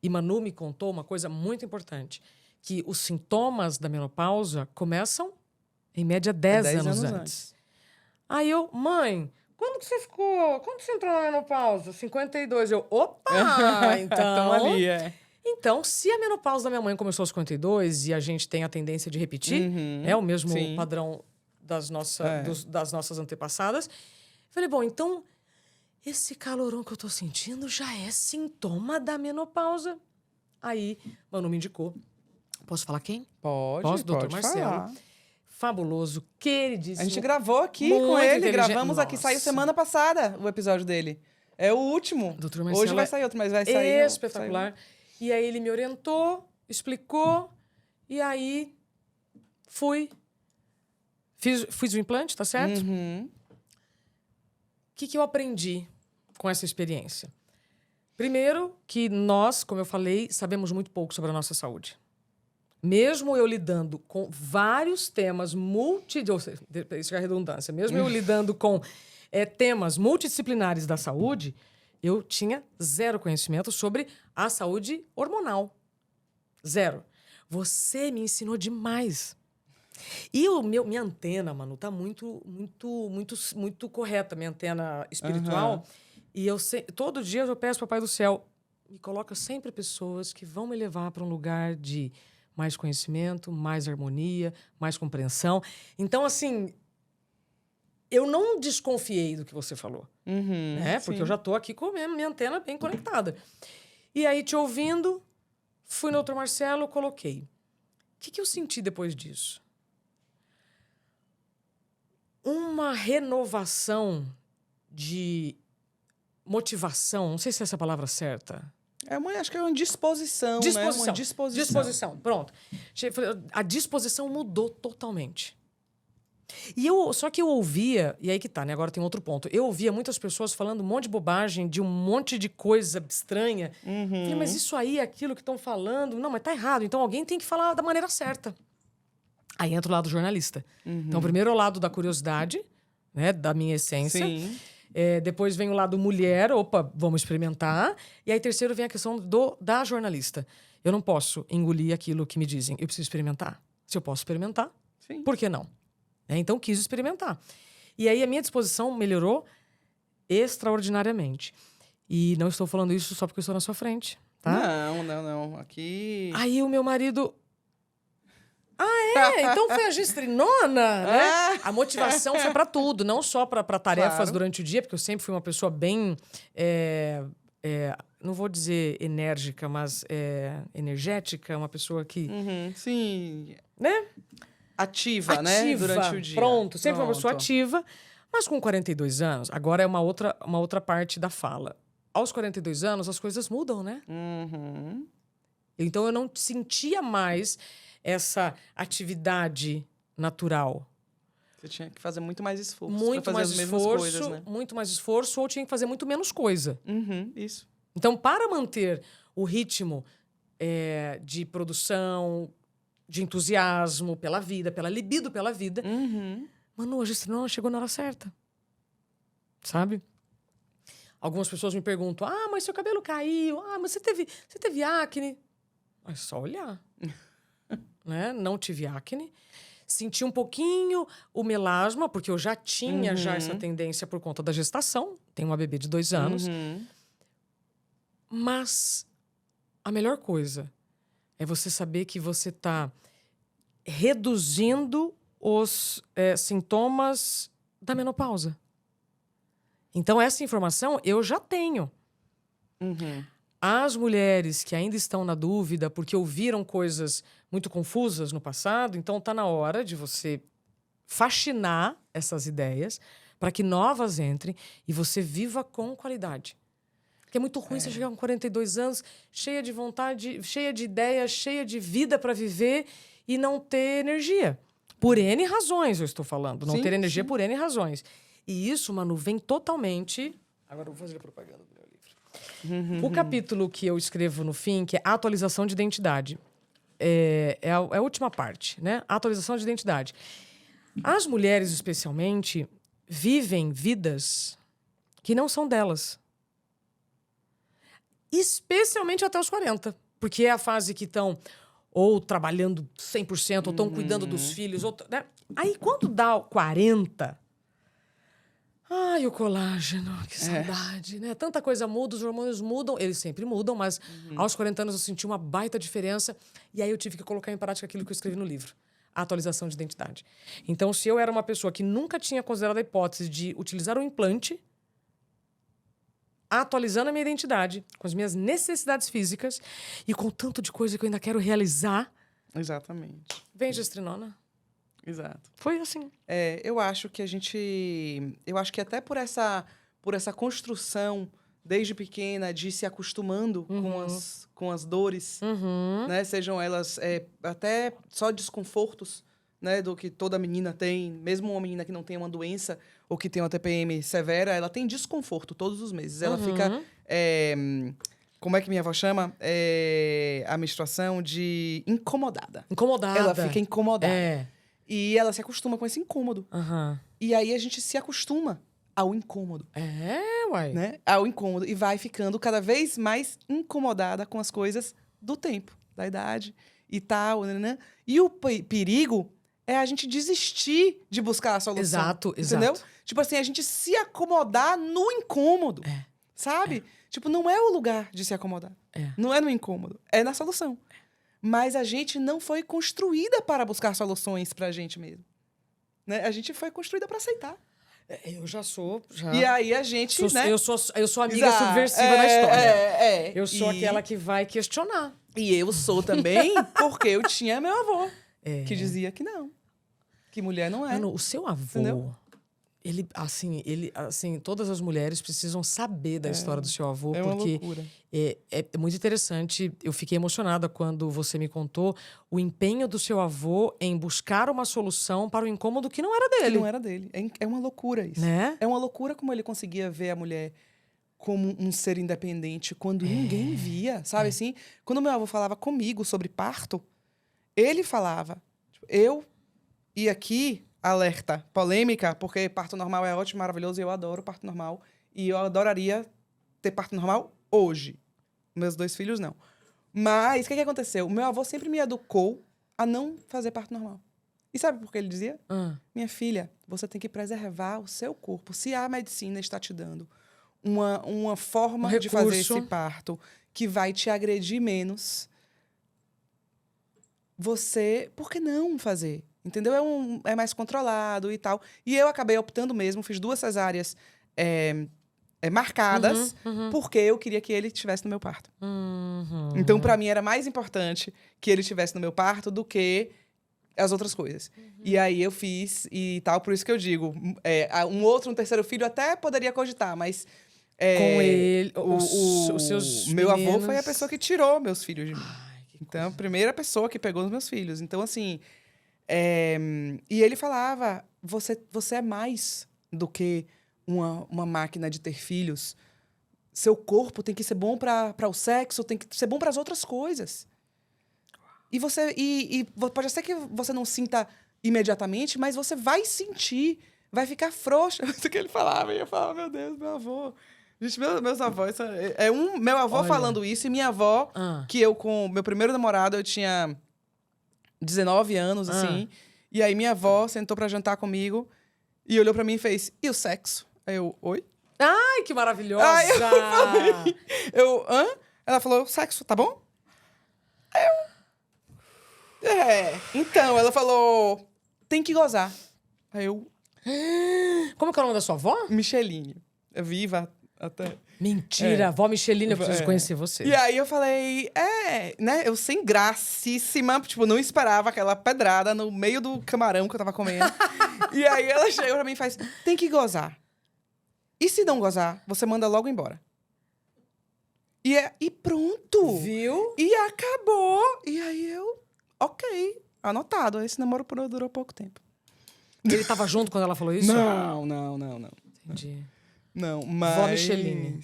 E Manu me contou uma coisa muito importante, que os sintomas da menopausa começam, em média, 10 anos antes. Aí eu, mãe, quando que você ficou? Quando você entrou na menopausa? 52. Eu, opa! Então, ali, Então, se a menopausa da minha mãe começou aos 52 e a gente tem a tendência de repetir, é o mesmo padrão das nossas antepassadas, falei, bom, então esse calorão que eu tô sentindo já é sintoma da menopausa. Aí, Manu me indicou. Posso falar quem? Pode, Dr. Marcelo. Falar. Fabuloso, queridíssimo. A gente gravou aqui muito com ele, inteligente. gravamos aqui, saiu semana passada o episódio dele. É o último. Dr. Marcelo Hoje vai sair outro, mas vai sair. Espetacular. E aí ele me orientou, explicou, e aí fiz o implante, tá certo? O que eu aprendi com essa experiência? Primeiro, que nós, como eu falei, sabemos muito pouco sobre a nossa saúde. Mesmo eu lidando com vários temas isso é a redundância, mesmo eu lidando com temas multidisciplinares da saúde, eu tinha zero conhecimento sobre a saúde hormonal. Zero. Você me ensinou demais. E minha antena, Manu, tá muito correta, minha antena espiritual. Aham. E todo dia eu peço ao Papai do Céu, me coloca sempre pessoas que vão me levar para um lugar de mais conhecimento, mais harmonia, mais compreensão. Então, assim, eu não desconfiei do que você falou, né? Porque eu já tô aqui com a minha antena bem conectada. E aí, te ouvindo, fui no Dr. Marcelo, coloquei. O que eu senti depois disso? Uma renovação de motivação, não sei se é essa a palavra certa. Acho que é uma disposição, né? Uma Disposição, pronto. A disposição mudou totalmente. Só que eu ouvia, e aí que tá, né? Agora tem outro ponto. Eu ouvia muitas pessoas falando um monte de bobagem, de um monte de coisa estranha. Falei, mas isso aí é aquilo que estão falando. Não, mas tá errado. Então alguém tem que falar da maneira certa. Aí entra o lado jornalista. Então, primeiro é o lado da curiosidade, né? Da minha essência. Sim. Depois vem o lado mulher, opa, vamos experimentar. E aí, terceiro, vem a questão da jornalista. Eu não posso engolir aquilo que me dizem. Eu preciso experimentar. Se eu posso experimentar, Sim. por que não? Então, quis experimentar. E aí, a minha disposição melhorou extraordinariamente. E não estou falando isso só porque eu estou na sua frente, tá? Não. Aqui... Aí, o meu marido... Então foi a gestrinona, né? A motivação foi para tudo, não só para tarefas Claro. durante o dia, porque eu sempre fui uma pessoa bem, não vou dizer enérgica, mas energética, uma pessoa que, Sim. né? Ativa, né? Durante o dia. Pronto, sempre uma pessoa ativa, mas com 42 anos, agora é uma outra parte da fala. Aos 42 anos, as coisas mudam, né? Então eu não sentia mais essa atividade natural. Você tinha que fazer muito mais esforço. Muito pra fazer mais as mesmas esforço, coisas, né? muito mais esforço, ou tinha que fazer muito menos coisa. Isso. Então, para manter o ritmo de produção, de entusiasmo pela vida, pela libido pela vida, Manu, a gestrinona chegou na hora certa. Sabe? Algumas pessoas me perguntam, mas seu cabelo caiu, mas você teve acne. É só olhar. Né? Não tive acne. Senti um pouquinho o melasma, porque eu já tinha já essa tendência por conta da gestação. Tenho uma bebê de 2 anos. Mas a melhor coisa é você saber que você está reduzindo os sintomas da menopausa. Então, essa informação eu já tenho. As mulheres que ainda estão na dúvida porque ouviram coisas muito confusas no passado, então está na hora de você faxinar essas ideias para que novas entrem e você viva com qualidade. Porque é muito ruim você chegar com 42 anos, cheia de vontade, cheia de ideias, cheia de vida para viver e não ter energia. Por N razões, eu estou falando. Não ter energia por N razões. E isso, Manu, vem totalmente... Agora eu vou fazer a propaganda do meu livro. O capítulo que eu escrevo no fim, que é a atualização de identidade, é a última parte, né? A atualização de identidade. As mulheres, especialmente, vivem vidas que não são delas. Especialmente até os 40. Porque é a fase que estão ou trabalhando 100%, ou estão cuidando dos filhos. Né? Aí, quando dá 40... Ai, o colágeno, que saudade, né? Tanta coisa muda, os hormônios mudam, eles sempre mudam, mas aos 40 anos eu senti uma baita diferença e aí eu tive que colocar em prática aquilo que eu escrevi no livro, a atualização de identidade. Então, se eu era uma pessoa que nunca tinha considerado a hipótese de utilizar um implante, atualizando a minha identidade, com as minhas necessidades físicas e com tanto de coisa que eu ainda quero realizar... Exatamente. Vem, gestrinona. Exato. Foi assim. Eu acho que eu acho que até por essa construção desde pequena de se acostumando com as dores, né? Sejam elas até só desconfortos, né? Do que toda menina tem, mesmo uma menina que não tem uma doença ou que tem uma TPM severa, ela tem desconforto todos os meses. Ela fica... como é que minha avó chama? A menstruação de incomodada. Incomodada. Ela fica incomodada. E ela se acostuma com esse incômodo. E aí a gente se acostuma ao incômodo. Uai. Né? Ao incômodo. E vai ficando cada vez mais incomodada com as coisas do tempo, da idade. e tal, né? E o perigo é a gente desistir de buscar a solução. Exato, entendeu? exato. Tipo assim, a gente se acomodar no incômodo, sabe? Tipo, não é o lugar de se acomodar. Não é no incômodo, é na solução. Mas a gente não foi construída para buscar soluções pra gente mesmo. Né? A gente foi construída para aceitar. Eu já sou. E aí a gente, né? Eu sou a amiga subversiva da história. Eu sou aquela que vai questionar. E eu sou também porque eu tinha meu avô, que dizia que não. Que mulher não é. Mano, o seu avô, entendeu? ele, assim, todas as mulheres precisam saber da história do seu avô, É uma porque loucura. é muito interessante. Eu fiquei emocionada quando você me contou o empenho do seu avô em buscar uma solução para o incômodo que não era Que dele. não era dele. É uma loucura isso. Né? É uma loucura como ele conseguia ver a mulher como um ser independente quando ninguém via, sabe assim? Quando meu avô falava comigo sobre parto, ele falava, tipo, e aqui, alerta, polêmica, porque parto normal é ótimo, maravilhoso, e eu adoro parto normal. E eu adoraria ter parto normal hoje. Meus 2 filhos, não. Mas, o que aconteceu? O meu avô sempre me educou a não fazer parto normal. E sabe por que ele dizia? Minha filha, você tem que preservar o seu corpo. Se a medicina está te dando uma forma de fazer esse parto que vai te agredir menos, por que não fazer? Entendeu? É mais controlado e tal. E eu acabei optando mesmo, fiz 2 cesáreas marcadas, porque eu queria que ele estivesse no meu parto. Então, para mim, era mais importante que ele estivesse no meu parto do que as outras coisas. E aí eu fiz e tal, por isso que eu digo, um terceiro filho até poderia cogitar, mas com ele, os seus meu meninos... avô foi a pessoa que tirou meus filhos de mim. Então, a primeira pessoa que pegou os meus filhos. Então, assim... e ele falava, você é mais do que uma máquina de ter filhos. Seu corpo tem que ser bom para o sexo, tem que ser bom para as outras coisas. E pode ser que você não sinta imediatamente, mas você vai sentir, vai ficar frouxa. Isso que ele falava, e eu falava, meu Deus, meu avô. Gente, meus avós... meu avô falando isso, e minha avó, que eu, com meu primeiro namorado, eu tinha 19 anos, assim. E aí minha avó sentou pra jantar comigo e olhou pra mim e fez, e o sexo? Aí eu, oi? Ai, que maravilhosa! Aí eu falei, hã? Ela falou, sexo, tá bom? Aí então, ela falou, tem que gozar. Aí eu... Como que é o nome da sua avó? Micheline. É viva até... Mentira, vó Micheline, eu preciso conhecer você. E aí eu falei, né? Eu sem gracíssima, tipo, não esperava aquela pedrada no meio do camarão que eu tava comendo. E aí ela chega pra mim e faz, tem que gozar. E se não gozar, você manda logo embora. E pronto. Viu? E acabou. E aí eu, ok, anotado. Esse namoro durou pouco tempo. Ele tava junto quando ela falou isso? Não. Entendi. Não, mas... Vó Micheline.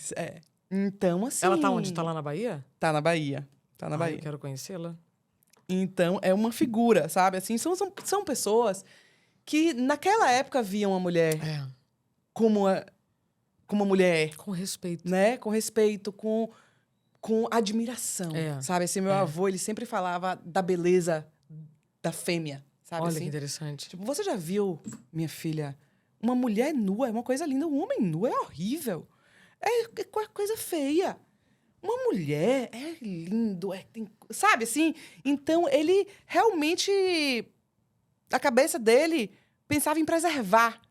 Então, assim... Ela tá onde? Tá lá na Bahia? Tá na Bahia. Eu quero conhecê-la. Então, é uma figura, sabe? Assim, são pessoas que, naquela época, viam a mulher como uma mulher. Com respeito. Né? Com respeito, com admiração, sabe? Assim, meu avô, ele sempre falava da beleza da fêmea, sabe? Olha assim? que interessante. Tipo, você já viu, minha filha, uma mulher nua é uma coisa linda, um homem nu é horrível. É coisa feia. Uma mulher é lindo, sabe assim? Então, ele realmente, a cabeça dele pensava em preservar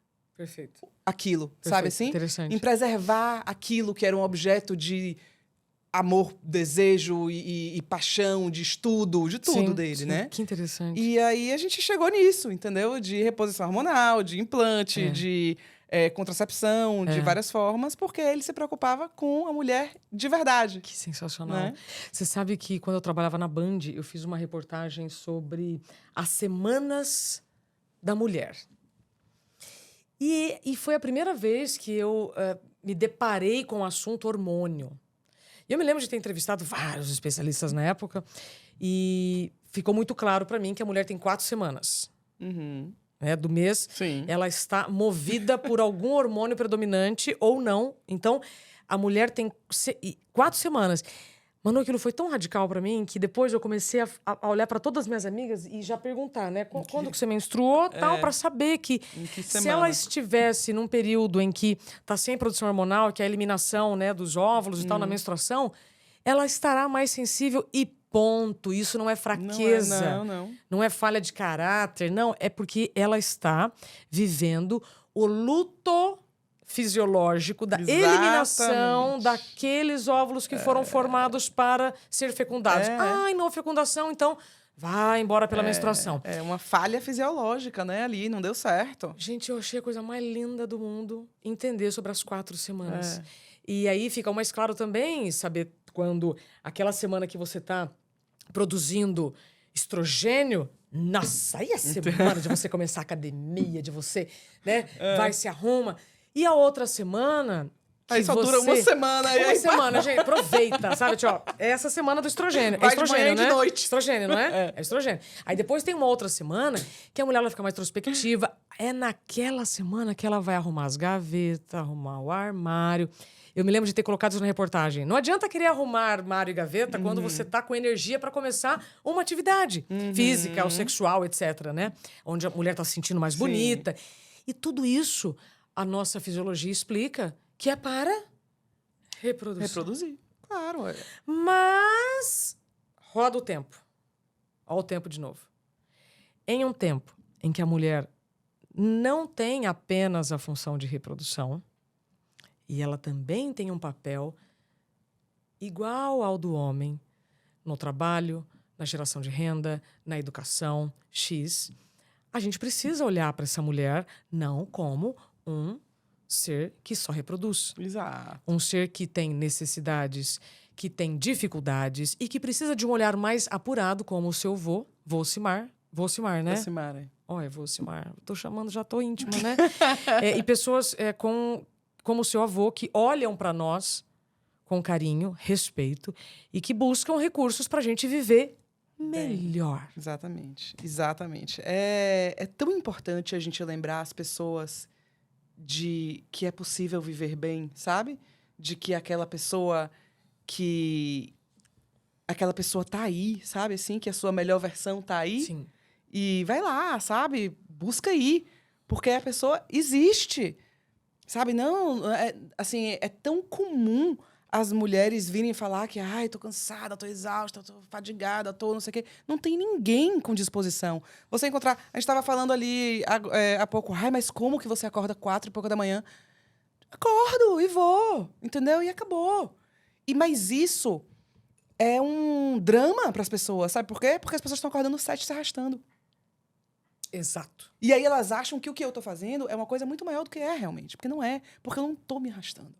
aquilo, sabe assim? Interessante. Em preservar aquilo que era um objeto de amor, desejo e paixão, de estudo, de tudo dele, né? Que interessante. E aí a gente chegou nisso, entendeu? De reposição hormonal, de implante, de contracepção, de várias formas, porque ele se preocupava com a mulher de verdade. Que sensacional. Né? Você sabe que quando eu trabalhava na Band, eu fiz uma reportagem sobre as semanas da mulher. E foi a primeira vez que eu me deparei com o assunto hormônio. E eu me lembro de ter entrevistado vários especialistas na época e ficou muito claro para mim que a mulher tem 4 semanas. Do mês. Sim. Ela está movida por algum hormônio predominante ou não. Então, a mulher tem 4 semanas. Manu, aquilo foi tão radical pra mim que depois eu comecei a olhar pra todas as minhas amigas e já perguntar, né? Quando que você menstruou, tal, pra saber que Em que se semana? ela estivesse num período em que tá sem produção hormonal, que é a eliminação, né, dos óvulos e tal na menstruação, ela estará mais sensível e ponto. Isso não é fraqueza. Não é falha de caráter, não. É porque ela está vivendo o luto fisiológico da eliminação daqueles óvulos que foram formados para ser fecundados. Ai, não, fecundação, então vai embora pela menstruação. É uma falha fisiológica, né? Ali, não deu certo. Gente, eu achei a coisa mais linda do mundo entender sobre as 4 semanas. E aí fica mais claro também saber quando aquela semana que você tá produzindo estrogênio, nossa, aí a semana de você começar a academia, de você, né, vai, se arruma. E a outra semana... Aí só dura uma semana. Uma semana, gente, aproveita, sabe? Tipo, ó, é essa semana do estrogênio. Vai é estrogênio, de manhã e né? de noite. Estrogênio, não é? É estrogênio. Aí depois tem uma outra semana que a mulher vai ficar mais introspectiva. É naquela semana que ela vai arrumar as gavetas, arrumar o armário. Eu me lembro de ter colocado isso na reportagem. Não adianta querer arrumar armário e gaveta quando você tá com energia para começar uma atividade física ou sexual, etc, né? Onde a mulher tá se sentindo mais bonita. E tudo isso a nossa fisiologia explica que é para reproduzir. Claro. Mas roda o tempo. Olha o tempo de novo. Em um tempo em que a mulher não tem apenas a função de reprodução, e ela também tem um papel igual ao do homem no trabalho, na geração de renda, na educação, X, a gente precisa olhar para essa mulher não como um ser que só reproduz. Exato. Um ser que tem necessidades, que tem dificuldades e que precisa de um olhar mais apurado, como o seu Vocimar, né? Vocimar, é. Olha, Vocimar. Tô chamando, já tô íntima, né? E pessoas como o seu avô, que olham para nós com carinho, respeito e que buscam recursos para a gente viver melhor. Exatamente. É tão importante a gente lembrar as pessoas de que é possível viver bem, sabe? De que aquela pessoa tá aí, sabe? Assim, que a sua melhor versão tá aí. Sim. E vai lá, sabe? Busca aí. Porque a pessoa existe. Sabe? Não, assim, é tão comum as mulheres virem falar que, ai, tô cansada, tô exausta, tô fadigada, tô não sei o quê. Não tem ninguém com disposição. Você encontrar... A gente estava falando ali há pouco, ai, mas como que você acorda 4h pouco da manhã? Acordo e vou, entendeu? E acabou. Mas isso é um drama para as pessoas, sabe por quê? Porque as pessoas estão acordando 7 se arrastando. Exato. E aí elas acham que o que eu tô fazendo é uma coisa muito maior do que é realmente. Porque não é. Porque eu não tô me arrastando.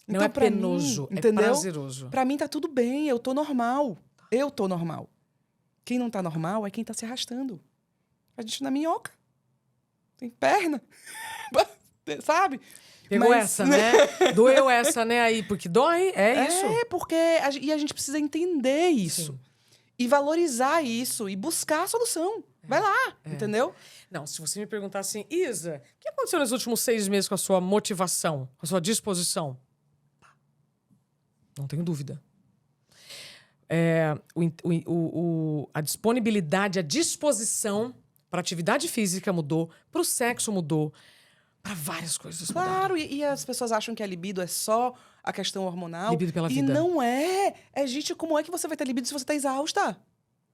Não então, é penoso, mim, é prazeroso. Pra mim tá tudo bem, eu tô normal. Eu tô normal. Quem não tá normal é quem tá se arrastando. A gente na minhoca. Tem perna. Sabe? Pegou essa, né? Doeu essa, né? Aí, porque dói, é isso. É, porque a gente precisa entender isso. Sim. E valorizar isso. E buscar a solução. Vai lá, entendeu? Não, se você me perguntar assim, Isa, o que aconteceu nos últimos 6 meses com a sua motivação, com a sua disposição? Não tenho dúvida. A disponibilidade, a disposição para atividade física mudou, para o sexo mudou, para várias coisas mudaram. Claro, e as pessoas acham que a libido é só a questão hormonal. Libido pela vida. E não é. Gente, como é que você vai ter libido se você tá exausta?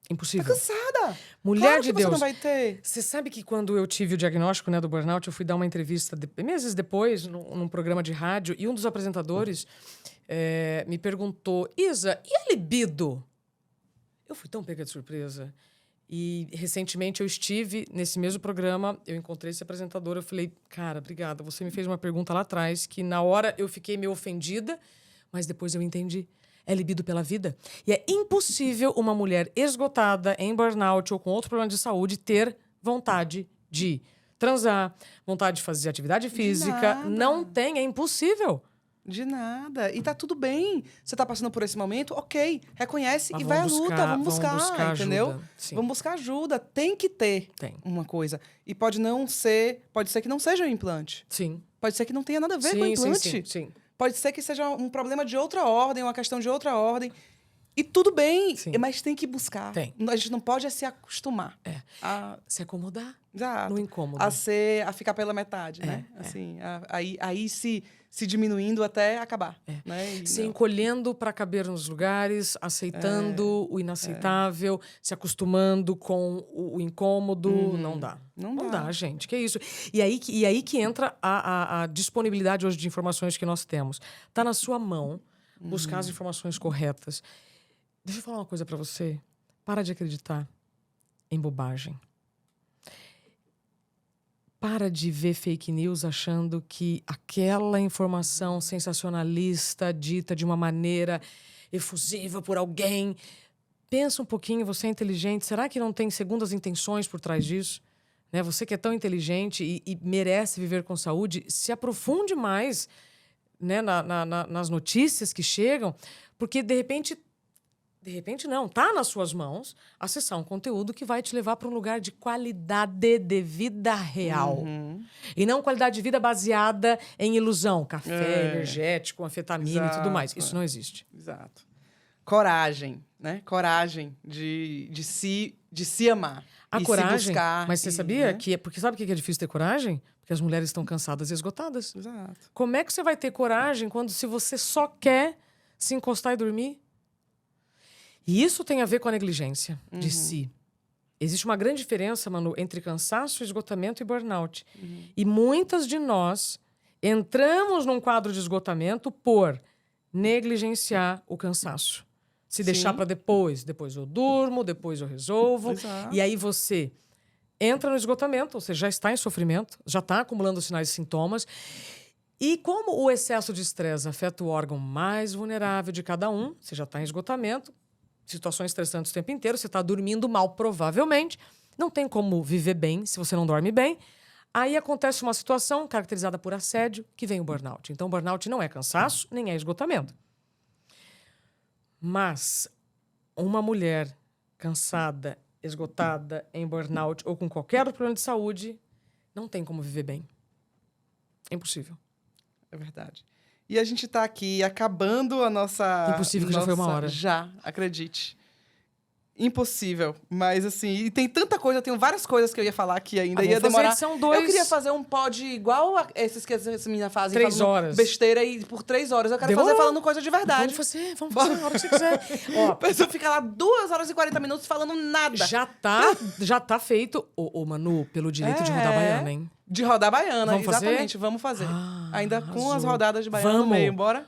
Impossível. Tá cansada. Mulher claro de que Deus. Você não vai ter. Você sabe que quando eu tive o diagnóstico, né, do burnout, eu fui dar uma entrevista meses depois, num programa de rádio, e um dos apresentadores me perguntou, Isa, e a libido? Eu fui tão pega de surpresa. E recentemente eu estive nesse mesmo programa, eu encontrei esse apresentador, eu falei, cara, obrigada, você me fez uma pergunta lá atrás, que na hora eu fiquei meio ofendida, mas depois eu entendi. É libido pela vida. E é impossível uma mulher esgotada, em burnout ou com outro problema de saúde, ter vontade de transar, vontade de fazer atividade física. Não tem, é impossível. De nada. E tá tudo bem. Você tá passando por esse momento, ok. Reconhece e vai à luta. Vamos buscar entendeu? Ajuda. Sim. Vamos buscar ajuda. Tem que ter uma coisa. E pode ser que não seja um implante. Sim. Pode ser que não tenha nada a ver com o implante. Sim. Pode ser que seja um problema de outra ordem, uma questão de outra ordem. E tudo bem, Sim. mas tem que buscar. Tem. A gente não pode se acostumar. a Se acomodar Exato. no incômodo. A ficar pela metade, né? Assim, aí se diminuindo até acabar. Né? E Se não. encolhendo para caber nos lugares, aceitando o inaceitável, se acostumando com o incômodo. Não dá. Não dá, gente. Que isso. E aí que entra a disponibilidade hoje de informações que nós temos. Está na sua mão buscar as informações corretas. Deixa eu falar uma coisa para você. Para de acreditar em bobagem. Para de ver fake news achando que aquela informação sensacionalista, dita de uma maneira efusiva por alguém. Pensa um pouquinho, você é inteligente. Será que não tem segundas intenções por trás disso? Né? Você que é tão inteligente e merece viver com saúde, se aprofunde mais, né, nas notícias que chegam, porque de repente não, tá nas suas mãos acessar um conteúdo que vai te levar para um lugar de qualidade de vida real. E não qualidade de vida baseada em ilusão, café, energético, anfetamina e tudo mais. Isso não existe. Exato. Coragem, né? Coragem de se amar. A e coragem, se buscar. mas você sabia né? que porque sabe o que é difícil ter coragem? Porque as mulheres estão cansadas e esgotadas. Exato. Como é que você vai ter coragem quando se você só quer se encostar e dormir? E isso tem a ver com a negligência de si. Existe uma grande diferença, Manu, entre cansaço, esgotamento e burnout. E muitas de nós entramos num quadro de esgotamento por negligenciar o cansaço. Se deixar para depois. Depois eu durmo, depois eu resolvo. Exato. E aí você entra no esgotamento, você já está em sofrimento, já está acumulando sinais e sintomas. E como o excesso de estresse afeta o órgão mais vulnerável de cada um, você já está em esgotamento, situações estressantes o tempo inteiro, você está dormindo mal, provavelmente, não tem como viver bem se você não dorme bem. Aí acontece uma situação caracterizada por assédio, que vem o burnout. Então, o burnout não é cansaço, nem é esgotamento. Mas uma mulher cansada, esgotada, em burnout ou com qualquer outro problema de saúde, não tem como viver bem. É impossível. É verdade. E a gente está aqui acabando a nossa... Impossível, que já foi uma hora. Já, acredite. Impossível. Mas, assim, e tem tanta coisa, eu tenho várias coisas que eu ia falar aqui ainda. Ia demorar. São 2... Eu queria fazer um pod igual a esses que essa menina fazem. 3 horas. Besteira e por 3 horas. Eu quero Demorou. fazer falando coisa de verdade. Vamos fazer a hora que você quiser. Ó, A pessoa fica lá 2 horas e 40 minutos falando nada. Já tá feito, ô Manu, pelo direito de rodar baiana, hein? De rodar baiana, Vamos fazer? exatamente. Vamos fazer. Ainda com as rodadas de baiana Vamos. no meio, bora?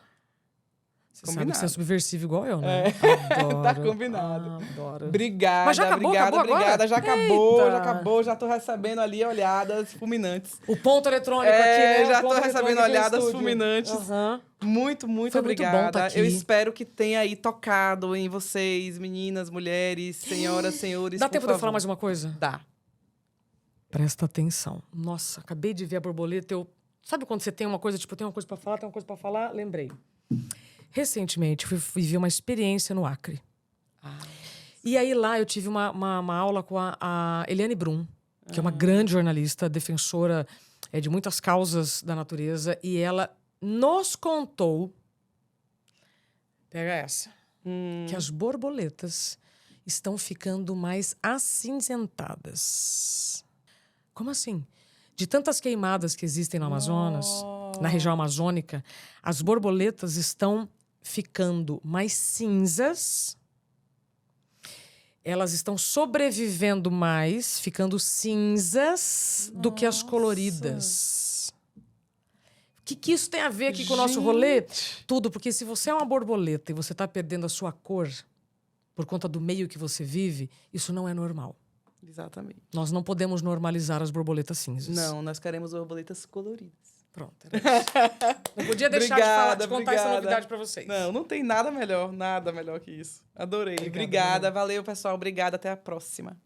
Você sabe que você é subversivo igual eu, né? Adoro. Tá combinado. Adoro. Obrigada, Mas já acabou, obrigada, acabou obrigada. agora? Já acabou. Já tô recebendo ali olhadas fulminantes. O ponto eletrônico aqui, né? Já O ponto tô recebendo eletrônico aqui no olhadas estúdio. fulminantes. Muito Foi muito obrigada. bom tá aqui. Eu espero que tenha aí tocado em vocês, meninas, mulheres, senhoras, senhores. Dá por tempo de eu favor. falar mais uma coisa? Dá. Presta atenção. Nossa, acabei de ver a borboleta. Sabe quando você tem uma coisa, tipo, tem uma coisa pra falar? Lembrei. Recentemente, vivi uma experiência no Acre. E aí lá eu tive uma aula com a Eliane Brum, que é uma grande jornalista, defensora de muitas causas da natureza. E ela nos contou, pega essa, que as borboletas estão ficando mais acinzentadas. Como assim? De tantas queimadas que existem no Amazonas, na região amazônica, as borboletas estão ficando mais cinzas, elas estão sobrevivendo mais, ficando cinzas do que as coloridas. O que isso tem a ver aqui com o nosso rolê? Tudo, porque se você é uma borboleta e você está perdendo a sua cor por conta do meio que você vive, isso não é normal. Exatamente. Nós não podemos normalizar as borboletas cinzas. Não, nós queremos borboletas coloridas. Pronto. Não podia deixar de contar essa novidade para vocês. Não tem nada melhor que isso. Adorei. Obrigada, valeu, pessoal. Obrigada, até a próxima.